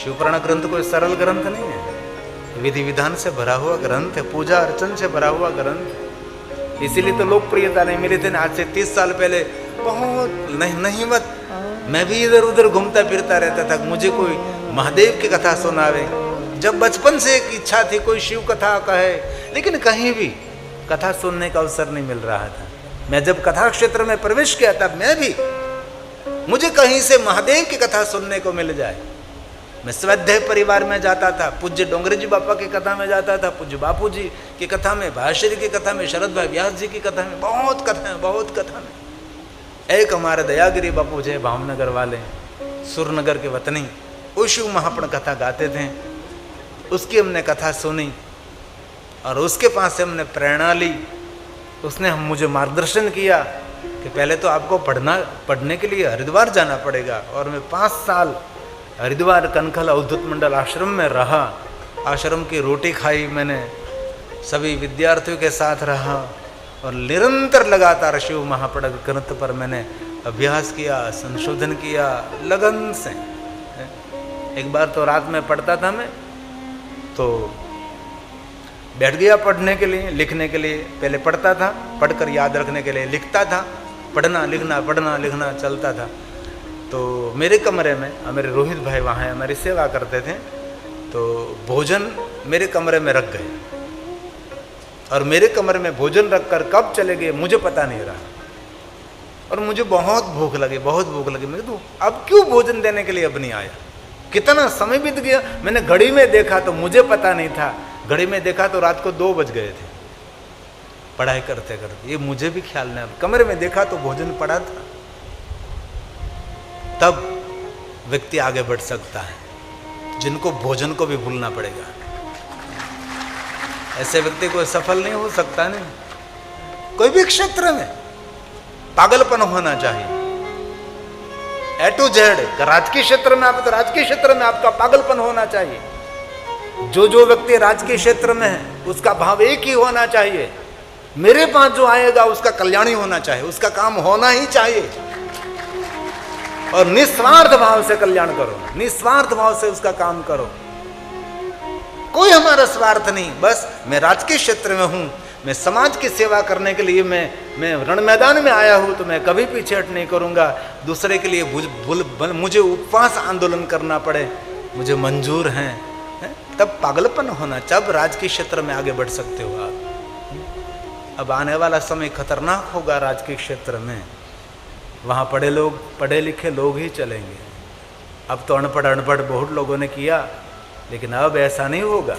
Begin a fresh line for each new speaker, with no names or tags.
शिवपुराण ग्रंथ कोई सरल ग्रंथ नहीं है, विधि विधान से भरा हुआ ग्रंथ है, पूजा अर्चन से भरा हुआ ग्रंथ। इसीलिए तो लोकप्रियता नहीं मिली थी। आज से 30 साल पहले बहुत नहीं मत मैं भी इधर उधर घूमता फिरता रहता था, मुझे कोई महादेव की कथा सुनावे। जब बचपन से एक इच्छा थी कोई शिव कथा कहे, लेकिन कहीं भी कथा सुनने का अवसर नहीं मिल रहा था। मैं जब कथा क्षेत्र में प्रवेश किया तब मुझे कहीं से महादेव की कथा सुनने को मिल जाए। मैं स्वाध्याय परिवार में जाता था, पूज्य डोंगरे जी बापा की कथा में जाता था, पूज्य बापू जी की कथा में, भाष्य की कथा में, शरद भाई व्यास जी की कथा में, बहुत कथा में। एक हमारे दयागिरी बापू जी भावनगर वाले, सुरनगर के वतनी, वो शिव महापुराण कथा गाते थे। उसकी हमने कथा सुनी और उसके पास से हमने प्रेरणा ली। उसने मुझे मार्गदर्शन किया कि पहले तो आपको पढ़ने के लिए हरिद्वार जाना पड़ेगा। और मैं 5 साल हरिद्वार कनखल अवधूत मंडल आश्रम में रहा। आश्रम की रोटी खाई मैंने, सभी विद्यार्थियों के साथ रहा और निरंतर लगातार शिव महापुराण ग्रंथ पर मैंने अभ्यास किया, संशोधन किया लगन से। एक बार तो रात में पढ़ता था मैं, तो बैठ गया पढ़ने के लिए, लिखने के लिए। पहले पढ़ता था, पढ़कर याद रखने के लिए लिखता था, पढ़ना लिखना चलता था। तो मेरे कमरे में मेरे रोहित भाई वहाँ हमारी सेवा करते थे, तो भोजन मेरे कमरे में रख गए और मेरे कमरे में भोजन रखकर कब चले गए मुझे पता नहीं रहा। और मुझे बहुत भूख लगी। मैं तो अब क्यों भोजन देने के लिए अब नहीं आया? कितना समय बीत गया। मैंने घड़ी में देखा तो मुझे पता नहीं था, घड़ी में देखा तो रात को 2 बज गए थे पढ़ाई करते करते। ये मुझे भी ख्याल नहीं। कमरे में देखा तो भोजन पड़ा था। तब व्यक्ति आगे बढ़ सकता है जिनको भोजन को भी भूलना पड़ेगा। ऐसे व्यक्ति को सफल नहीं हो सकता। नहीं, कोई भी क्षेत्र में पागलपन होना चाहिए। A to Z। राजकीय क्षेत्र में आप तो राजकीय क्षेत्र में आपका पागलपन होना चाहिए। जो व्यक्ति राजकीय क्षेत्र में है उसका भाव एक ही होना चाहिए, मेरे पास जो आएगा उसका कल्याण ही होना चाहिए, उसका काम होना ही चाहिए। और निस्वार्थ भाव से कल्याण करो, निस्वार्थ भाव से उसका काम करो। कोई हमारा स्वार्थ नहीं। बस मैं राजकीय क्षेत्र में हूं, मैं समाज की सेवा करने के लिए मैं रण मैदान में आया हूं, तो मैं कभी पीछे हट नहीं करूंगा। दूसरे के लिए मुझे उपवास आंदोलन करना पड़े मुझे मंजूर है, तब पागलपन होना। जब राजकीय क्षेत्र में आगे बढ़ सकते हो आप। अब आने वाला समय खतरनाक होगा राजकीय क्षेत्र में। वहाँ पढ़े लिखे लोग ही चलेंगे। अब तो अनपढ़ बहुत लोगों ने किया, लेकिन अब ऐसा नहीं होगा।